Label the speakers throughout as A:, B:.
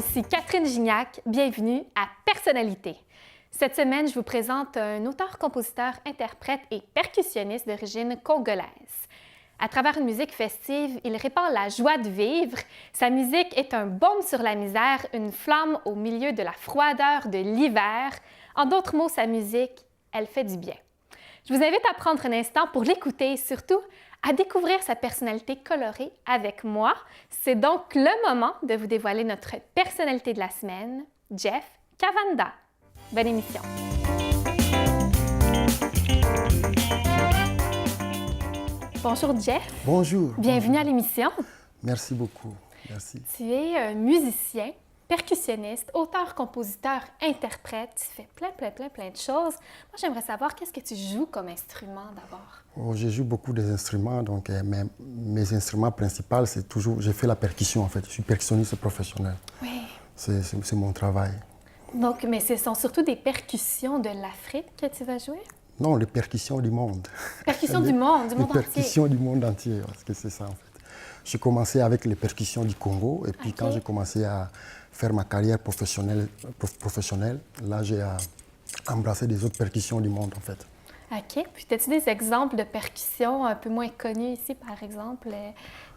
A: ici Catherine Gignac. Bienvenue à Personnalité. Cette semaine, je vous présente un auteur, compositeur, interprète et percussionniste d'origine congolaise. À travers une musique festive, il répand la joie de vivre. Sa musique est un baume sur la misère, une flamme au milieu de la froideur de l'hiver. En d'autres mots, sa musique, elle fait du bien. Je vous invite à prendre un instant pour l'écouter et surtout à découvrir sa personnalité colorée avec moi. C'est donc le moment de vous dévoiler notre personnalité de la semaine, Jeff Cavanda. Bonne émission! Bonjour Jeff.
B: Bonjour.
A: Bienvenue à l'émission.
B: Merci beaucoup. Merci.
A: Tu es musicien, percussionniste, auteur, compositeur, interprète. Tu fais plein de choses. Moi, j'aimerais savoir qu'est-ce que tu joues comme instrument d'abord?
B: Oh, je joue beaucoup des instruments, donc mes instruments principaux, c'est toujours... J'ai fait la percussion en fait. Je suis percussionniste professionnel.
A: Oui.
B: C'est mon travail.
A: Donc, mais ce sont surtout des percussions de l'Afrique que tu vas jouer?
B: Non, les percussions du monde.
A: Percussions du monde entier.
B: Les percussions du monde entier, parce que c'est ça en fait. J'ai commencé avec les percussions du Congo, et puis quand j'ai commencé à faire ma carrière professionnelle, là j'ai embrassé des autres percussions du monde en fait.
A: OK. Puis, as-tu des exemples de percussions un peu moins connues ici, par exemple,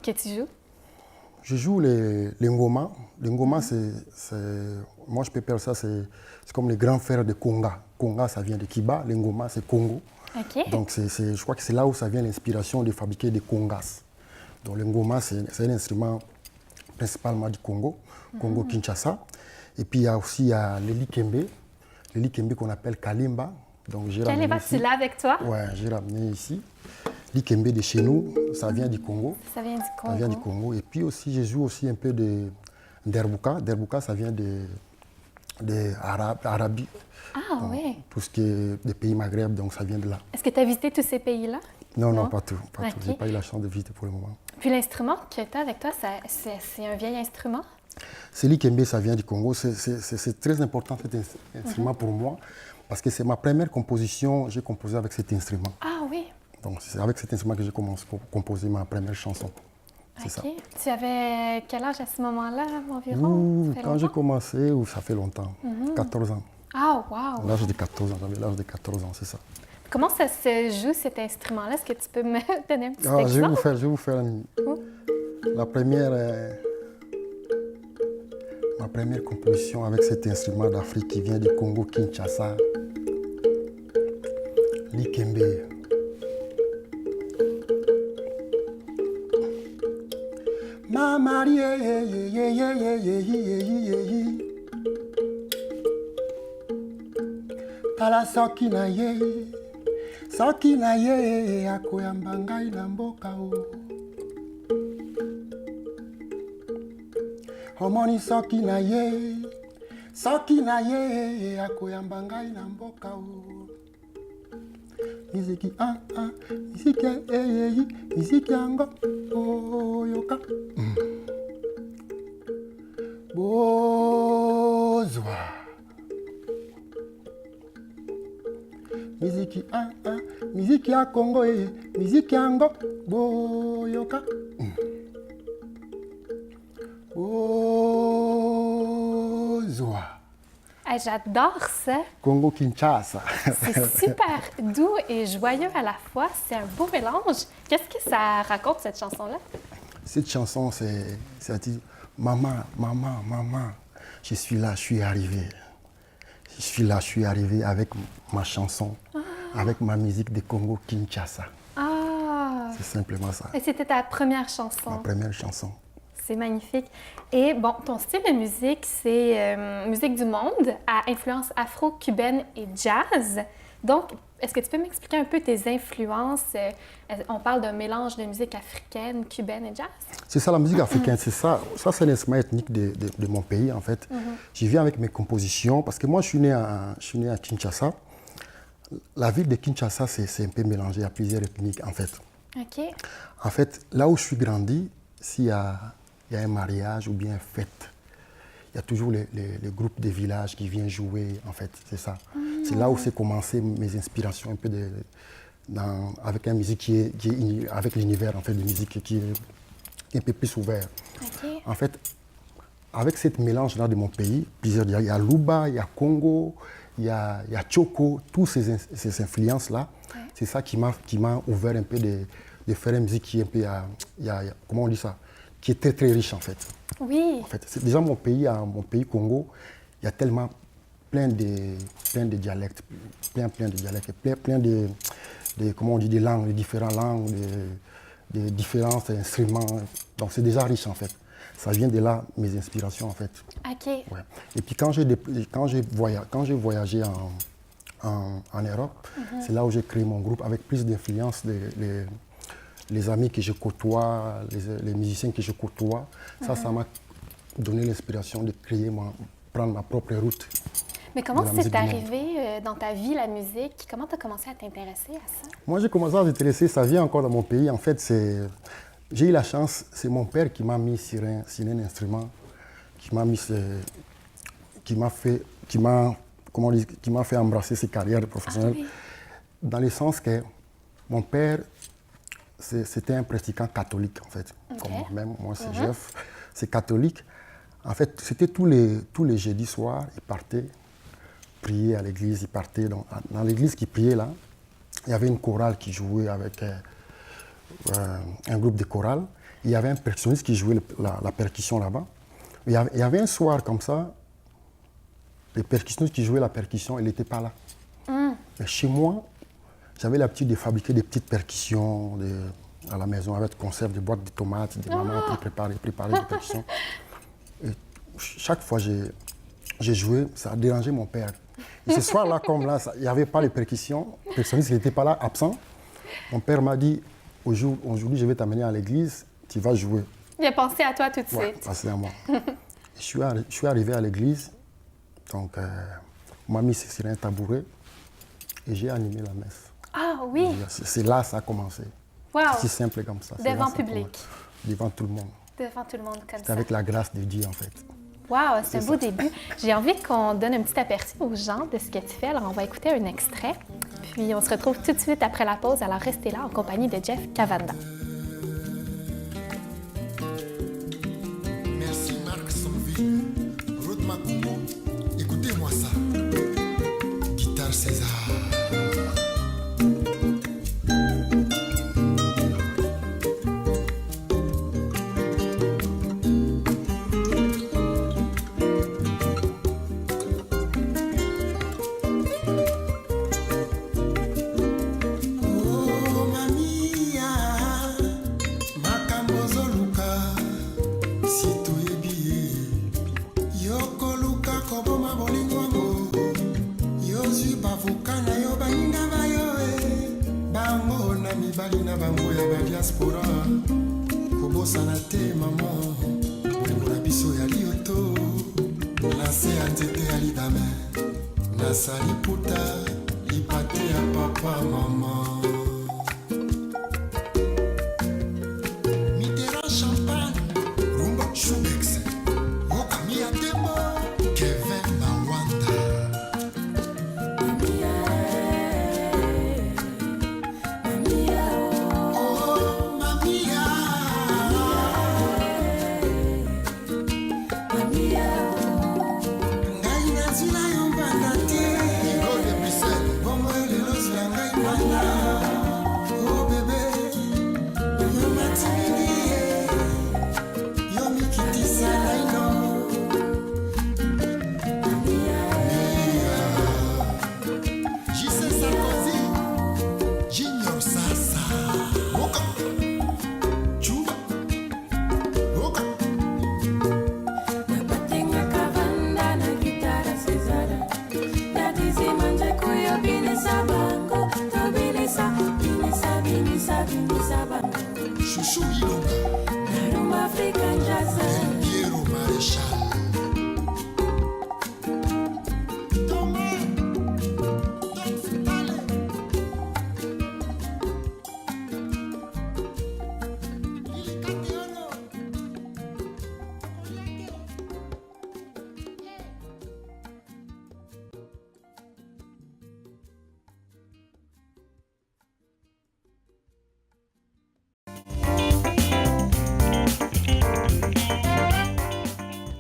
A: que tu joues?
B: Je joue les ngoma. Les ngoma, moi je peux faire ça, c'est comme les grands frères de Conga. Conga, ça vient de Kiba, les ngoma, c'est Congo.
A: OK.
B: Donc je crois que c'est là où ça vient l'inspiration de fabriquer des congas. Donc le ngoma, c'est un instrument principalement du Congo, Congo-Kinshasa. Et puis il y a aussi le likembe qu'on appelle kalimba.
A: Kalimba, tu l'as avec toi?
B: Oui, j'ai ramené ici. Likembe de chez nous, ça vient du Congo.
A: Ça vient du Congo.
B: Ça vient du Congo. Et puis aussi, je joue aussi un peu d'Herbuka. D'Herbuka, ça vient d'Arabie.
A: Ah oui.
B: Tout ce qui est des pays Maghreb, donc ça vient de là.
A: Est-ce que tu as visité tous ces pays-là?
B: Non, pas tout.
A: Okay.
B: Je n'ai pas eu la chance de visiter pour le moment.
A: Puis l'instrument que tu as avec toi, c'est un vieil instrument?
B: C'est likembe, ça vient du Congo. C'est très important cet instrument pour moi, parce que c'est ma première composition. J'ai composé avec cet instrument.
A: Ah oui.
B: Donc c'est avec cet instrument que j'ai commencé à composer ma première chanson.
A: C'est ça. Tu avais quel âge à ce moment-là environ?
B: Ouh, quand j'ai commencé, ça fait longtemps, 14 ans.
A: Ah wow!
B: L'âge de 14 ans, j'avais l'âge de 14 ans, c'est ça.
A: Comment ça se joue cet instrument-là? Est-ce que tu peux me donner un petit exemple?
B: Je vais vous faire ma première composition avec cet instrument d'Afrique qui vient du Congo-Kinshasa, likembe. Mama tala soki na ye akoyamba ngai na mboka o omoni soki na ye akoyamba ngai na mboka o miziki miziki yango oyoka bozwa miziki ya Congo miziki yango boyoka bozwa.
A: J'adore ça.
B: Congo-Kinshasa.
A: C'est super doux et joyeux à la fois. C'est un beau mélange. Qu'est-ce que ça raconte, cette chanson-là?
B: Cette chanson, c'est maman, je suis là, je suis arrivé. Je suis là, je suis arrivé avec ma chanson, avec ma musique de Congo-Kinshasa.
A: Ah!
B: C'est simplement ça.
A: Et c'était ta première chanson?
B: Ma première chanson.
A: C'est magnifique. Et bon, ton style de musique, c'est musique du monde à influence afro-cubaine et jazz. Donc, est-ce que tu peux m'expliquer un peu tes influences? On parle d'un mélange de musique africaine, cubaine et jazz?
B: C'est ça, la musique africaine, c'est ça. Ça, c'est l'instrument ethnique de mon pays, en fait. Je viens avec mes compositions, parce que moi, je suis né à Kinshasa. La ville de Kinshasa, c'est un peu mélangé à plusieurs ethniques, en fait.
A: OK.
B: En fait, là où je suis grandi, s'il y a un mariage ou bien une fête, il y a toujours les groupes de village qui viennent jouer, en fait, c'est ça. C'est là où c'est commencé mes inspirations, un peu avec une musique qui est avec l'univers, en fait, de musique qui est un peu plus ouvert.
A: Okay.
B: En fait, avec cette mélange-là de mon pays, plusieurs, il y a Luba, il y a Congo, il y a Tchoko, toutes ces influences-là, c'est ça qui m'a ouvert un peu de faire une musique qui est un peu, comment on dit ça, qui est très très riche en fait.
A: Oui.
B: En fait, c'est déjà mon pays Congo, il y a tellement plein de dialectes, plein de dialectes, plein de comment on dit, des langues, de différentes langues, de différents instruments. Donc c'est déjà riche en fait. Ça vient de là, mes inspirations en fait.
A: OK.
B: Ouais. Et puis quand j'ai voyagé en Europe, c'est là où j'ai créé mon groupe avec plus d'influence les amis que je côtoie, les musiciens que je côtoie. Ça m'a donné l'inspiration de prendre ma propre route.
A: Mais comment c'est arrivé dans ta vie, la musique? Comment tu as commencé à t'intéresser à ça?
B: Moi, j'ai commencé à m'intéresser, ça vient encore dans mon pays. En fait, j'ai eu la chance, c'est mon père qui m'a mis sur un instrument, qui m'a fait embrasser ses carrières professionnelles. Oui. Dans le sens que mon père, c'était un pratiquant catholique, en fait. Okay. Comme moi-même, moi, c'est Jeff, c'est catholique. En fait, c'était tous les jeudis soirs, il partait prier à l'église, il partait dans l'église qui priait là, il y avait une chorale qui jouait avec un groupe de chorale. Il y avait un percussionniste qui jouait la percussion là-bas. Il y avait un soir comme ça, le percussionniste qui jouait la percussion, il n'était pas là. Mais chez moi, j'avais l'habitude de fabriquer des petites percussions à la maison avec conserve, des boîtes de tomates, des mamans pour préparer des percussions. Et chaque fois j'ai joué, ça a dérangé mon père. Et ce soir-là, comme là, il n'y avait pas les percussions, le percussionniste n'était pas là, absent. Mon père m'a dit, aujourd'hui, je vais t'amener à l'église, tu vas jouer.
A: Il a pensé à toi tout de
B: suite. Pensé à moi. Je suis arrivé à l'église, donc on m'a mis sur un tabouret et j'ai animé la messe.
A: Ah oui?
B: C'est là que ça a commencé.
A: Wow.
B: C'est simple comme ça.
A: Devant public?
B: Devant tout le monde.
A: Devant tout le monde comme ça.
B: C'est avec la grâce de Dieu en fait.
A: Wow, c'est un beau début. J'ai envie qu'on donne un petit aperçu aux gens de ce que tu fais. Alors, on va écouter un extrait. Puis, on se retrouve tout de suite après la pause. Alors, restez là en compagnie de Jeff Cavanda.
C: Merci Marc Sonville. Ruth Makumbo. Écoutez-moi ça. Guitare César.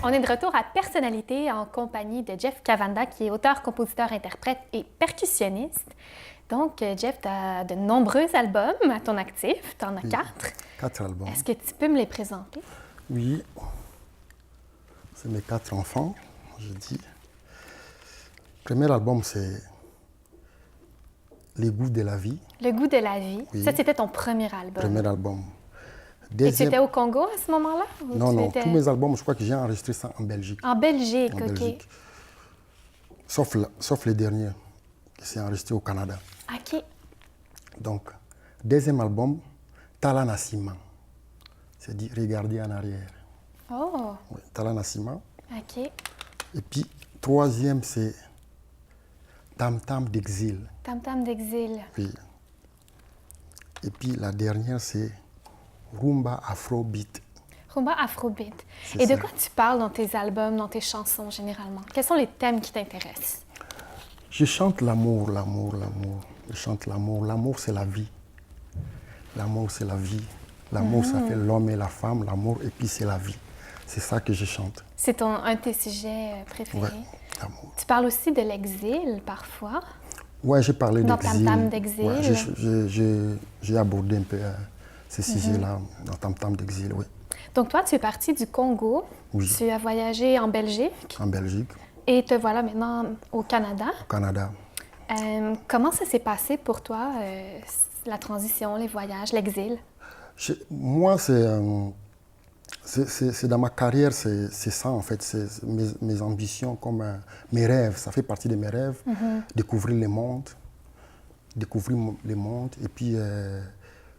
A: On est de retour à Personnalité en compagnie de Jeff Cavanda, qui est auteur, compositeur, interprète et percussionniste. Donc, Jeff, tu as de nombreux albums à ton actif. Tu en as
B: Oui,
A: 4.
B: 4 albums.
A: Est-ce que tu peux me les présenter?
B: Oui, c'est mes 4 enfants, je dis. Le premier album, c'est Les goûts de la vie,
A: Le goût de la vie.
B: Oui.
A: Ça, c'était ton premier album.
B: premier album.
A: Et tu
B: Deuxième,
A: étais au Congo à ce moment-là? Ou
B: non,
A: tu
B: non,
A: étais
B: tous mes albums, je crois que j'ai enregistré ça en Belgique.
A: En Belgique,
B: En
A: OK.
B: Belgique. Sauf les derniers, qui sont enregistrés au Canada.
A: OK.
B: Donc, deuxième album, Tala Nassima. C'est dit regarder en arrière.
A: Oh,
B: Oui, Tala Nassima.
A: OK.
B: Et puis, troisième, c'est Tam Tam d'exil.
A: Tam Tam d'exil.
B: Oui. Et puis, la dernière, c'est Rumba Afrobeat.
A: Rumba Afrobeat.
B: C'est
A: Et de
B: ça.
A: quoi tu parles dans tes albums, dans tes chansons généralement? Quels sont les thèmes qui t'intéressent?
B: Je chante l'amour, l'amour, l'amour. Je chante l'amour. L'amour, c'est la vie. L'amour, c'est la vie. L'amour, ça fait l'homme et la femme. L'amour, et puis c'est la vie. C'est ça que je chante.
A: C'est un de tes sujets préférés.
B: Ouais, l'amour.
A: Tu parles aussi de l'exil parfois.
B: Ouais, j'ai parlé
A: Dans
B: d'exil.
A: Tam Tam d'exil.
B: Ouais, j'ai abordé un peu ces sujets-là dans Tam Tam d'exil, oui.
A: Donc toi, tu es parti du Congo.
B: Oui.
A: Tu as voyagé en Belgique
B: En Belgique,
A: et te voilà maintenant au Canada.
B: au Canada.
A: Comment ça s'est passé pour toi, la transition, les voyages, l'exil?
B: Moi, c'est dans ma carrière, c'est ça en fait, c'est mes ambitions, comme mes rêves, ça fait partie de mes rêves, découvrir le monde, et puis,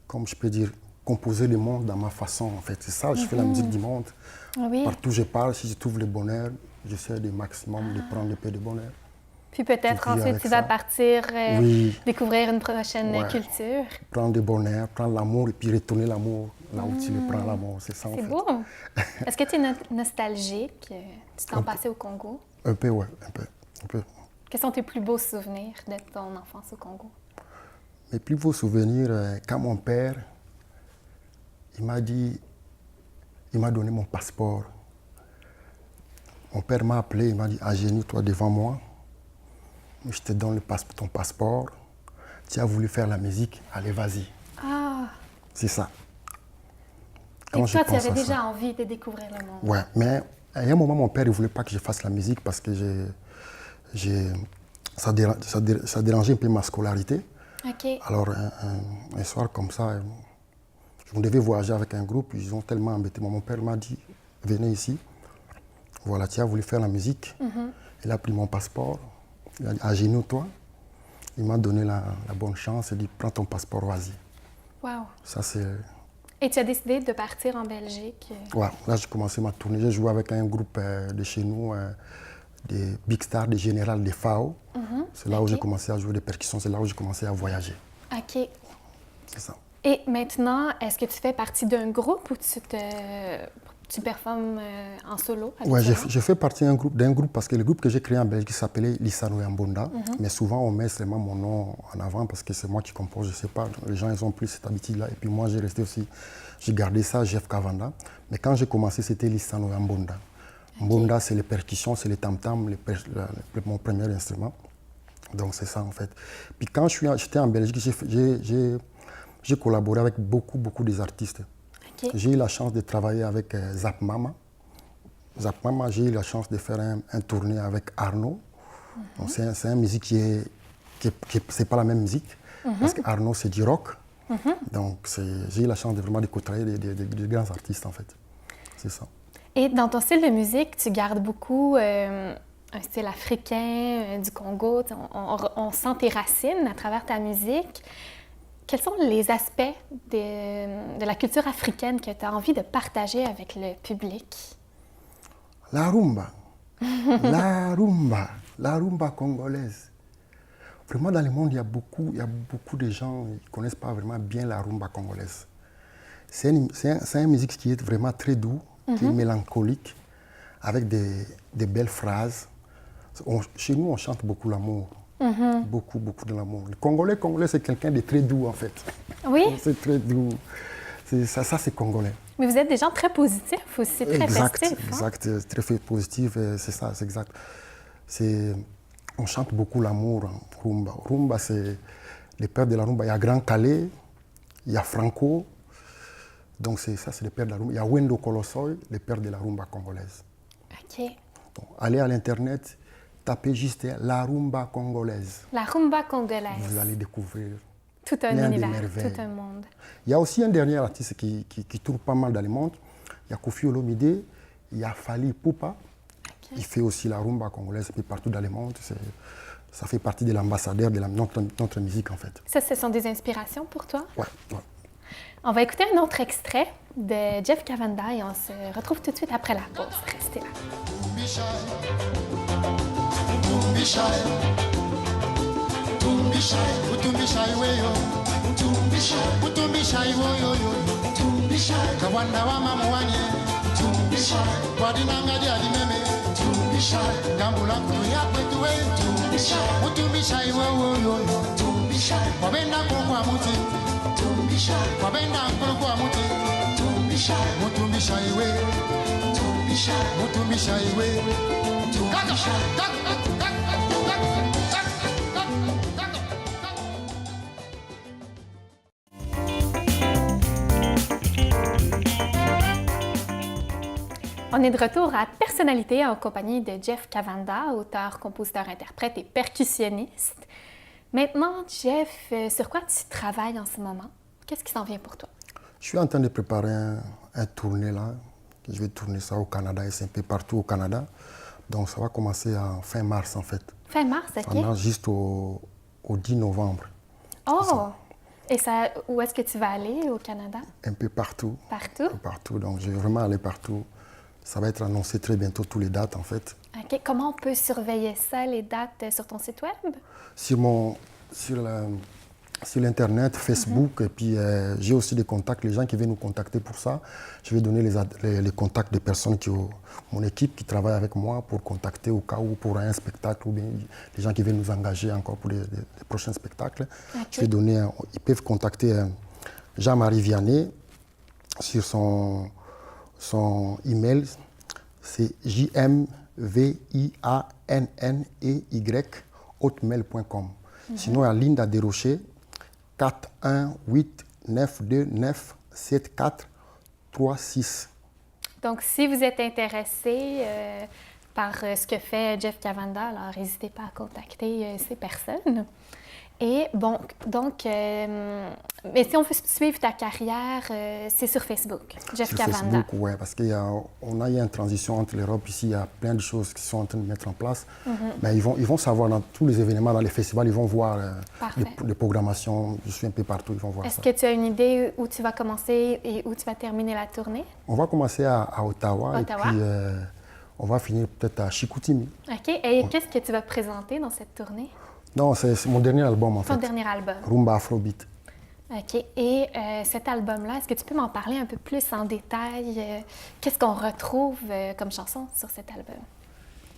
B: comme je peux dire, composer le monde dans ma façon en fait. C'est ça, je fais la musique du monde.
A: Oui.
B: Partout où je parle, si je trouve le bonheur, j'essaie du maximum de prendre le peu de bonheur.
A: Puis peut-être
B: Et puis
A: ensuite,
B: avec
A: tu vas
B: ça-
A: partir
B: Oui.
A: découvrir une prochaine
B: Ouais.
A: culture.
B: Prendre le bonheur, prendre l'amour et puis retourner l'amour là où tu le prends l'amour, c'est ça en
A: C'est
B: fait.
A: beau. Est-ce que tu es nostalgique? Tu t'en passais au Congo?
B: Un peu, ouais, un peu, un peu.
A: Quels sont tes plus beaux souvenirs de ton enfance au Congo?
B: Mes plus beaux souvenirs, quand mon père, il m'a donné mon passeport. Mon père m'a appelé, il m'a dit, agenouille-toi devant moi, je te donne ton passeport, tu as voulu faire la musique, allez, vas-y.
A: Ah!
B: C'est ça.
A: Et
B: Quand je
A: toi, tu
B: pense
A: avais
B: à
A: déjà
B: ça.
A: envie de découvrir le monde.
B: Ouais, mais à un moment, mon père ne voulait pas que je fasse la musique parce que ça dérangeait un peu ma scolarité.
A: OK.
B: Alors, un soir comme ça, on devait voyager avec un groupe, ils ont tellement embêté. Mon père m'a dit, venez ici, voilà, tu as voulu faire la musique. Il a pris mon passeport, il a dit, agenouille-toi. Il m'a donné la bonne chance, il a dit, prends ton passeport, vas-y.
A: Wow.
B: Ça, c'est...
A: Et tu as décidé de partir en Belgique.
B: Ouais, là, j'ai commencé ma tournée. J'ai joué avec un groupe de chez nous, des Big Stars, des Générales, des FAO. C'est là où
A: Ok.
B: j'ai commencé à jouer des percussions, c'est là où j'ai commencé à voyager.
A: OK.
B: C'est ça.
A: Et maintenant, est-ce que tu fais partie d'un groupe ou tu performes en solo?
B: Ouais,
A: habituellement?
B: je fais partie d'un groupe parce que le groupe que j'ai créé en Belgique s'appelait Lissano Yambonda. Mais souvent, on met seulement mon nom en avant parce que c'est moi qui compose, je sais pas. Les gens, ils ont plus cette habitude-là. Et puis moi, j'ai resté aussi, j'ai gardé ça, Jeff Cavanda. Mais quand j'ai commencé, c'était Lissano Yambonda. Mbonda, c'est les percussions, c'est les tam-tams, mon premier instrument. Donc c'est ça en fait. Puis quand j'étais en Belgique, j'ai collaboré avec beaucoup des artistes.
A: OK.
B: J'ai eu la chance de travailler avec Zap Mama. Zap Mama, j'ai eu la chance de faire un tournée avec Arnaud. Donc, c'est une musique c'est pas la même musique, parce qu'Arnaud, c'est du rock. Donc, j'ai eu la chance de vraiment de côtoyer des grands artistes, en fait. C'est ça.
A: Et dans ton style de musique, tu gardes beaucoup un style africain, du Congo. On sent tes racines à travers ta musique. Quels sont les aspects de la culture africaine que tu as envie de partager avec le public?
B: La rumba, la rumba congolaise. Vraiment, dans le monde, il y a beaucoup de gens qui ne connaissent pas vraiment bien la rumba congolaise. C'est une musique qui est vraiment très douce, qui est mélancolique, avec des belles phrases. Chez nous, on chante beaucoup l'amour. Beaucoup de l'amour. Le Congolais, c'est quelqu'un de très doux, en fait.
A: Oui?
B: C'est très doux. Ça, c'est congolais.
A: Mais vous êtes des gens très positifs aussi, très
B: Exact,
A: festifs. Hein?
B: exact, très positif, c'est ça, c'est exact. On chante beaucoup l'amour en rumba. Rumba, c'est les pères de la rumba. Il y a Grand Calais, il y a Franco, donc c'est les pères de la rumba. Il y a Wendo Kolosoi, les pères de la rumba congolaise.
A: OK.
B: Donc, allez à l'internet, tapez juste la rumba congolaise.
A: La rumba congolaise.
B: Vous allez découvrir
A: tout un
B: plein de
A: univers,
B: merveilles.
A: tout un monde.
B: Il y a aussi un dernier artiste qui tourne pas mal dans le monde. Il y a Koffi Olomide, il y a Fally Ipupa.
A: Okay.
B: Il fait aussi la rumba congolaise, puis partout dans le monde. Ça fait partie de l'ambassadeur de notre musique, en fait.
A: Ça, ce sont des inspirations pour toi?
B: Ouais.
A: On va écouter un autre extrait de Jeff Cavanda et on se retrouve tout de suite après la pause. Restez là. On est de retour à Personnalité en compagnie de Jeff Cavanda, auteur, compositeur, interprète et percussionniste. Maintenant, Jeff, sur quoi tu travailles en ce moment? Qu'est-ce qui s'en vient pour toi?
B: Je suis en train de préparer un tournée là. Je vais tourner ça au Canada et c'est un peu partout au Canada. Donc ça va commencer en fin mars en fait.
A: Fin mars, OK.
B: Pendant juste au 10 novembre.
A: Oh! Et ça, où est-ce que tu vas aller au Canada?
B: Un peu partout.
A: Partout?
B: Partout. Donc je vais vraiment aller partout. Ça va être annoncé très bientôt, toutes les dates en fait.
A: OK. Comment on peut surveiller ça, les dates, sur ton site web?
B: Sur l'Internet, Facebook, et puis j'ai aussi des contacts, les gens qui viennent nous contacter pour ça. Je vais donner les contacts des personnes mon équipe qui travaille avec moi pour contacter au cas où pour un spectacle ou bien les gens qui viennent nous engager encore pour les prochains spectacles. Okay. Je vais donner, ils peuvent contacter Jean-Marie Vianney sur son email, c'est jmvianney@hotmail.com. Sinon, il y a Linda Desrochers, 418-929-7436.
A: Donc, si vous êtes intéressé par ce que fait Jeff Cavanda, alors n'hésitez pas à contacter ces personnes. Et bon, donc, mais si on veut suivre ta carrière, c'est sur Facebook, Jeff Cavanda.
B: Sur Facebook, oui, parce qu'on a eu une transition entre l'Europe. Ici, il y a plein de choses qui sont en train de mettre en place. Mais ils vont savoir dans tous les événements, dans les festivals, ils vont voir les programmations. Je suis un peu partout, ils vont voir ça.
A: Est-ce que tu as une idée où tu vas commencer et où tu vas terminer la tournée?
B: On va commencer à Ottawa. Et puis on va finir peut-être à Chicoutimi.
A: OK. Et qu'est-ce que tu vas présenter dans cette tournée?
B: Non, c'est mon dernier album en fait.
A: Ton dernier album.
B: Rumba Afrobeat.
A: OK. Et cet album-là, est-ce que tu peux m'en parler un peu plus en détail? Qu'est-ce qu'on retrouve comme chanson sur cet album?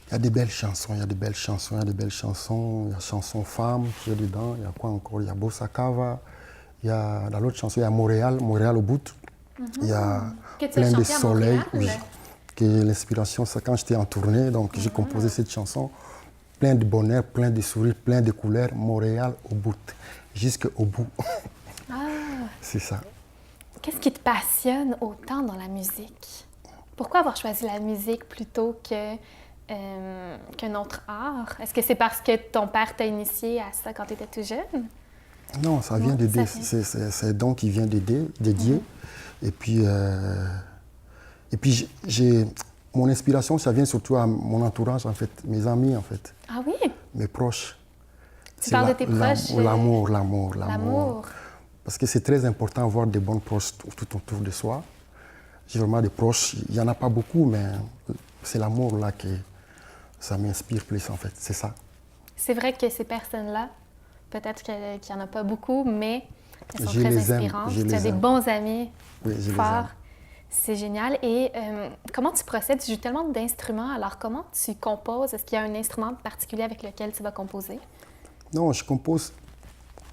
B: Il y a des belles chansons, il y a des belles chansons, il y a des belles chansons. Il y a Chanson Femme qui est dedans. Il y a quoi encore? Il y a Bossa Cava. Il y a dans l'autre chanson, il y a Montréal au bout. Il y a Plein de soleil. Oui. Que l'inspiration, c'est quand j'étais en tournée, donc j'ai composé cette chanson. Plein de bonheur, plein de sourires, plein de couleurs, Montréal au bout, jusqu'au bout. C'est ça.
A: Qu'est-ce qui te passionne autant dans la musique? Pourquoi avoir choisi la musique plutôt qu'un autre art? Est-ce que c'est parce que ton père t'a initié à ça quand tu étais tout jeune?
B: Non, ça vient d'aider. C'est un don qui vient dédié. Et puis mon inspiration, ça vient surtout à mon entourage, en fait, mes amis, en fait.
A: Ah oui?
B: Mes proches.
A: Tu parles de tes proches?
B: L'amour. Parce que c'est très important d'avoir des bonnes proches tout autour de soi. J'ai vraiment des proches, il n'y en a pas beaucoup, mais c'est l'amour là que ça m'inspire plus, en fait. C'est ça.
A: C'est vrai que ces personnes-là, peut-être qu'il n'y en a pas beaucoup, mais elles sont très inspirantes. Tu as des bons amis forts. C'est génial. Et comment tu procèdes? Tu joues tellement d'instruments, alors comment tu composes? Est-ce qu'il y a un instrument particulier avec lequel tu vas composer?
B: Non, je compose,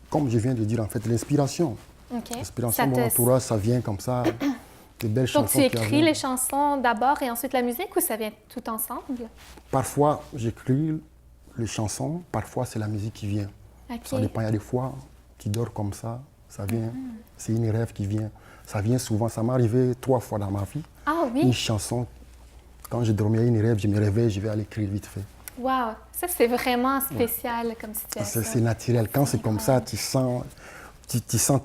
B: comme je viens de dire, en fait, l'inspiration.
A: OK.
B: L'inspiration, mon entourage, ça vient comme ça. Des belles chansons.
A: Donc, tu écris les chansons d'abord et ensuite la musique ou ça vient tout ensemble?
B: Parfois, j'écris les chansons, parfois, c'est la musique qui vient.
A: OK.
B: Ça dépend. Il y a des fois, tu dors comme ça vient. C'est une rêve qui vient. Ça vient souvent. Ça m'est arrivé 3 fois dans ma vie.
A: Ah oui?
B: Une chanson, quand je dormais, une rêve, je me réveille, je vais aller écrire vite fait.
A: Wow! Ça, c'est vraiment spécial comme situation.
B: C'est naturel. Quand c'est comme ça, tu sens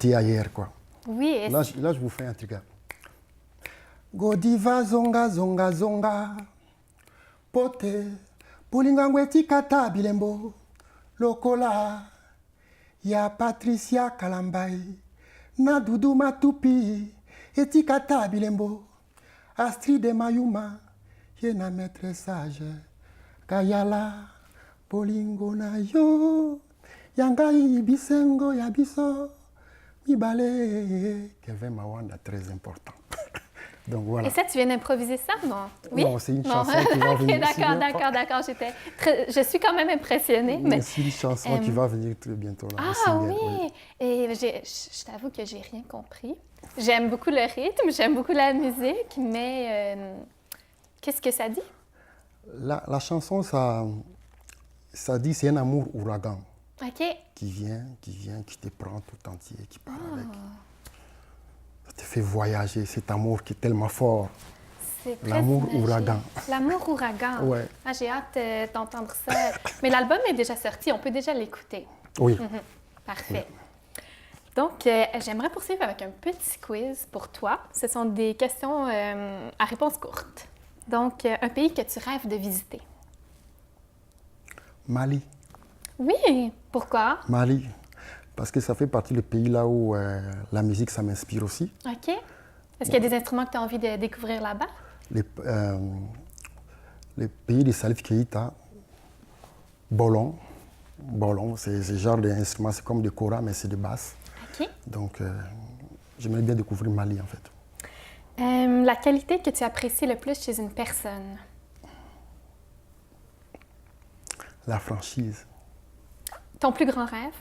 B: t'es ailleurs, quoi.
A: Oui.
B: Là, je vous fais un truc. Godiva zonga zonga zonga pote pulingangwe tikata bilembo lokola ya Patricia Kalambai na Dudu Matupi etikata bilembo Astrid Mayuma yena maître sage kayala polingo na yo yangai bisengo ya biso mibale Kevin Mawanda très important. Donc, voilà.
A: Et ça, tu viens d'improviser ça, non? Oui?
B: Non, c'est une chanson qui va venir.
A: D'accord. Je suis quand même impressionnée. Mais
B: c'est une chanson qui va venir très bientôt. Là,
A: ah oui! Et je t'avoue que j'ai rien compris. J'aime beaucoup le rythme, j'aime beaucoup la musique, mais qu'est-ce que ça dit?
B: La chanson, ça dit c'est un amour ouragan.
A: OK.
B: Qui vient, qui te prend tout entier, qui part avec. Ça te fait voyager, cet amour qui est tellement fort.
A: C'est très
B: L'amour
A: imagé.
B: ouragan.
A: L'amour ouragan.
B: Ouais.
A: Ah, j'ai hâte d'entendre ça. Mais l'album est déjà sorti, on peut déjà l'écouter.
B: Oui.
A: Parfait. Donc, j'aimerais poursuivre avec un petit quiz pour toi. Ce sont des questions à réponse courte. Donc, un pays que tu rêves de visiter.
B: Mali.
A: Oui, pourquoi?
B: Mali. Parce que ça fait partie du pays là où la musique, ça m'inspire aussi.
A: OK. Est-ce qu'il y a des instruments que tu as envie de découvrir là-bas?
B: Les pays de Salif Keïta, bolon, c'est ce genre d'instrument, c'est comme des koras, mais c'est de basse.
A: OK.
B: Donc, j'aimerais bien découvrir Mali, en fait.
A: La qualité que tu apprécies le plus chez une personne?
B: La franchise.
A: Ton plus grand rêve?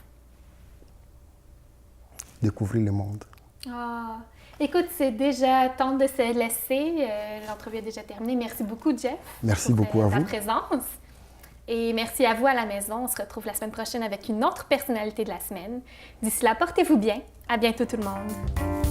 B: Découvrir le monde.
A: Ah, écoute, c'est déjà temps de se laisser. L'entrevue est déjà terminée. Merci beaucoup, Jeff.
B: Merci beaucoup à
A: ta
B: vous.
A: présence. Et merci à vous à la maison. On se retrouve la semaine prochaine avec une autre personnalité de la semaine. D'ici là, portez-vous bien. À bientôt tout le monde.